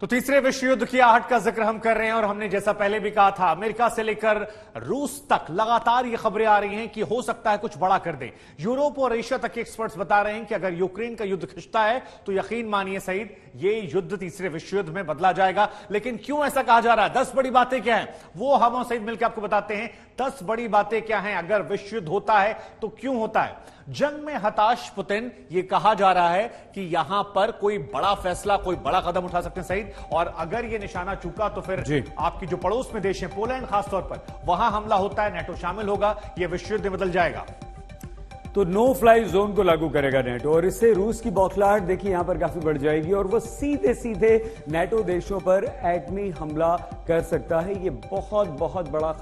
तो तीसरे विश्व युद्ध की आहट का जिक्र हम कर रहे हैं और हमने जैसा पहले भी कहा था, अमेरिका से लेकर रूस तक लगातार ये खबरें आ रही हैं कि हो सकता है कुछ बड़ा कर दे। यूरोप और एशिया तक के एक्सपर्ट्स बता रहे हैं कि अगर यूक्रेन का युद्ध खिंचता है तो यकीन मानिए सईद, ये युद्ध तीसरे विश्व युद्ध में बदला जाएगा। लेकिन क्यों ऐसा कहा जा रहा है? 10 बड़ी बातें क्या है वो हम और सईद मिलकर आपको बताते हैं। 10 बड़ी बातें क्या हैं, अगर विश्व युद्ध होता है तो क्यों होता है। जंग में हताश पुतिन, यह कहा जा रहा है कि यहां पर कोई बड़ा फैसला, कोई बड़ा कदम उठा सकते हैं सईद, और अगर यह निशाना चूका तो फिर आपकी जो पड़ोस में देश है पोलैंड खासतौर पर, वहां हमला होता है, नेटो शामिल होगा, यह विश्व युद्ध बदल जाएगा। तो नो फ्लाई जोन को लागू करेगा नेटो और इससे रूस की बौखलाहट देखिए यहां पर काफी बढ़ जाएगी और वो सीधे सीधे नेटो देशों पर एटमी हमला कर सकता है। ये बहुत बहुत बड़ा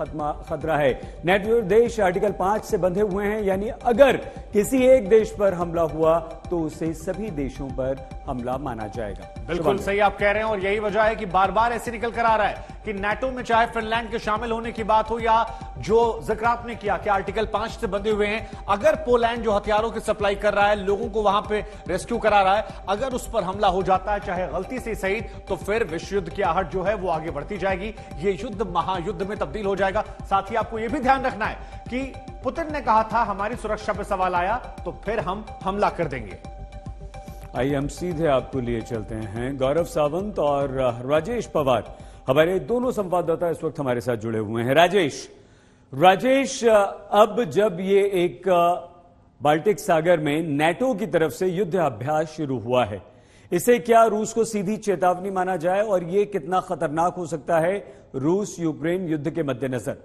खतरा है। नेटो देश आर्टिकल 5 से बंधे हुए हैं, यानी अगर किसी एक देश पर हमला हुआ तो उसे सभी देशों पर हमला माना जाएगा। बिल्कुल सही आप कह रहे हैं और यही वजह है कि बार बार ऐसे निकल कर आ रहा है कि नेटो में चाहे फिनलैंड के शामिल होने की बात हो या जो जिक्र आपने किया कि आर्टिकल 5 से बंधे हुए हैं, अगर पोलैंड जो हथियारों की सप्लाई कर रहा है, लोगों को वहां पे रेस्क्यू करा रहा है, अगर उस पर हमला हो जाता है चाहे गलती से सही, तो फिर विश्व युद्ध की आहट जो है वो आगे बढ़ती जाएगी। ये युद्ध महायुद्ध में तब्दील हो जाएगा। साथ ही आपको यह भी ध्यान रखना है कि पुतिन ने कहा था हमारी सुरक्षा पर सवाल आया तो फिर हम हमला कर देंगे। आइए हम सीधे आपको लिए चलते हैं। गौरव सावंत और राजेश पवार हमारे दोनों संवाददाता इस वक्त हमारे साथ जुड़े हुए हैं। राजेश, अब जब ये एक बाल्टिक सागर में नेटो की तरफ से युद्ध अभ्यास शुरू हुआ है, इसे क्या रूस को सीधी चेतावनी माना जाए और ये कितना खतरनाक हो सकता है रूस यूक्रेन युद्ध के मद्देनजर?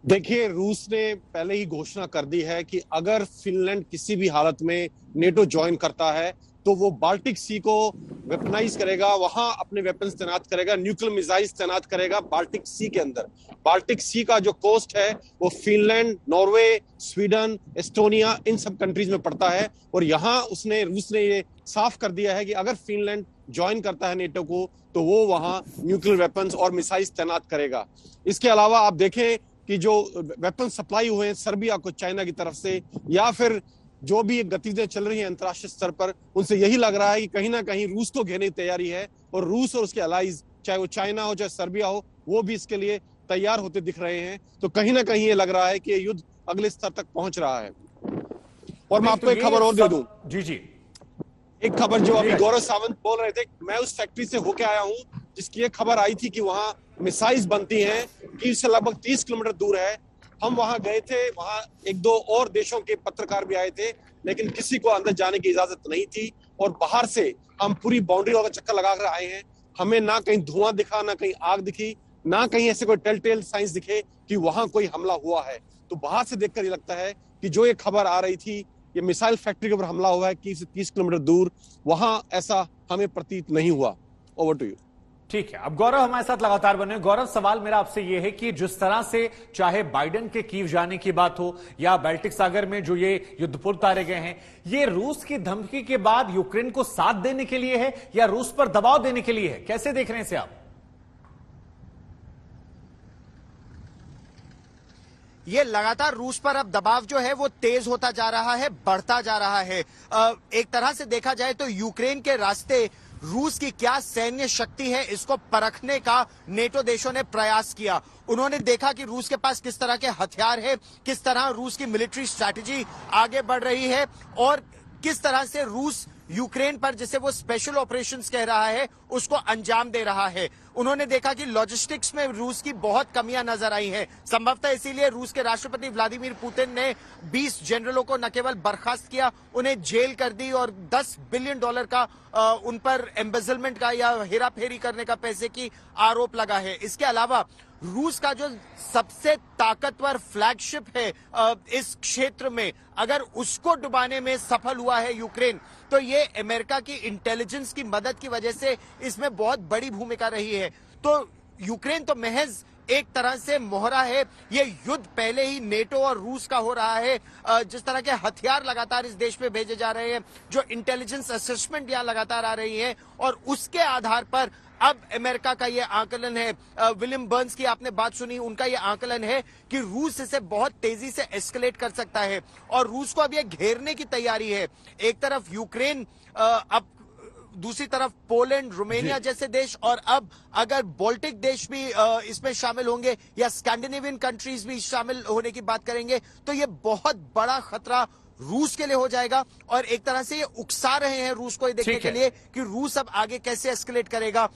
देखिए, रूस ने पहले ही घोषणा कर दी है कि अगर फिनलैंड किसी भी हालत में नेटो ज्वाइन करता है तो वो बाल्टिक सी को वेपनाइज करेगा, वहां अपने वेपन्स तैनात करेगा, न्यूक्लियर मिसाइल्स तैनात करेगा बाल्टिक सी के अंदर। बाल्टिक सी का जो कोस्ट है वो फिनलैंड, नॉर्वे, स्वीडन, एस्टोनिया, इन सब कंट्रीज में पड़ता है। और यहाँ रूस ने ये साफ कर दिया है कि अगर फिनलैंड ज्वाइन करता है नेटो को तो वो वहां न्यूक्लियर वेपन्स और मिसाइल्स तैनात करेगा। इसके अलावा आप देखें कि जो वेपन सप्लाई हुए हैं सर्बिया को चाइना की तरफ से, या फिर जो भी गतिविधियां चल रही हैं अंतर्राष्ट्रीय स्तर पर, उनसे यही लग रहा है कि कहीं ना कहीं रूस को घेरने की तैयारी है और रूस और उसके अलाइज, चाहे वो चाइना हो चाहे सर्बिया हो, वो भी इसके लिए तैयार होते दिख रहे हैं। तो कहीं ना कहीं ये लग रहा है कि ये युद्ध अगले स्तर तक पहुंच रहा है। और मैं आपको एक खबर और दे दूं। जी एक खबर जो अभी गौरव सावंत बोल रहे थे, मैं उस फैक्ट्री से होके आया हूं जिसकी ये खबर आई थी कि वहां मिसाइल्स बनती हैं, कीव से लगभग 30 किलोमीटर दूर है। हम वहां गए थे, वहां एक दो और देशों के पत्रकार भी आए थे, लेकिन किसी को अंदर जाने की इजाजत नहीं थी। और बाहर से हम पूरी बाउंड्री का चक्कर लगाकर आए हैं। हमें ना कहीं धुआं दिखा, ना कहीं आग दिखी, ना कहीं ऐसे कोई टेल साइंस दिखे कि वहां कोई हमला हुआ है। तो बाहर से देखकर ये लगता है कि जो ये खबर आ रही थी, ये मिसाइल फैक्ट्री के ऊपर हमला हुआ है कीव से 30 किलोमीटर दूर, वहां ऐसा हमें प्रतीत नहीं हुआ। Over to you. ठीक है, अब गौरव हमारे साथ लगातार बने। गौरव, सवाल मेरा आपसे यह है कि जिस तरह से चाहे बाइडेन के कीव जाने की बात हो या बाल्टिक सागर में जो ये युद्धपोत उतारे गए हैं, ये रूस की धमकी के बाद यूक्रेन को साथ देने के लिए है या रूस पर दबाव देने के लिए है? कैसे देख रहे हैं इसे आप? ये लगातार रूस पर अब दबाव जो है वो तेज होता जा रहा है, बढ़ता जा रहा है। एक तरह से देखा जाए तो यूक्रेन के रास्ते रूस की क्या सैन्य शक्ति है, इसको परखने का नेटो देशों ने प्रयास किया। उन्होंने देखा कि रूस के पास किस तरह के हथियार है, किस तरह रूस की मिलिट्री स्ट्रैटेजी आगे बढ़ रही है और किस तरह से रूस यूक्रेन पर, जिसे वो स्पेशल ऑपरेशंस कह रहा है, उसको अंजाम दे रहा है। उन्होंने देखा कि लॉजिस्टिक्स में रूस की बहुत कमियां नजर आई हैं। संभवतः इसीलिए रूस के राष्ट्रपति व्लादिमीर पुतिन ने 20 जनरलों को न केवल बर्खास्त किया, उन्हें जेल कर दी और $10 बिलियन का उन पर एम्बेजलमेंट का या हेराफेरी करने का पैसे की आरोप लगा है। इसके अलावा रूस का जो सबसे ताकतवर फ्लैगशिप है इस क्षेत्र में, अगर उसको डुबाने में सफल हुआ है यूक्रेन, तो ये अमेरिका की इंटेलिजेंस की मदद की वजह से इसमें बहुत बड़ी भूमिका रही है। तो यूक्रेन तो महज एक तरह से मोहरा है। ये युद्ध पहले ही नेटो और रूस का हो रहा है। जिस तरह के हथियार लगातार इस देश में भेजे जा रहे हैं, जो इंटेलिजेंस असेसमेंट यहां लगातार आ रही है, और उसके आधार पर अब अमेरिका का ये आकलन है, विलियम बर्न्स की आपने बात सुनी, उनका ये आकलन है कि रूस इसे बहुत तेजी से एस्केलेट कर सकता है और रूस को अब ये घेरने की तैयारी है। एक तरफ यूक्रेन अब दूसरी तरफ पोलैंड, रोमानिया जैसे देश, और अब अगर बाल्टिक देश भी इसमें शामिल होंगे या स्कैंडिनेवियन कंट्रीज भी शामिल होने की बात करेंगे, तो ये बहुत बड़ा खतरा रूस के लिए हो जाएगा। और एक तरह से ये उकसा रहे हैं रूस को ये देखने के लिए कि रूस अब आगे कैसे एस्केलेट करेगा।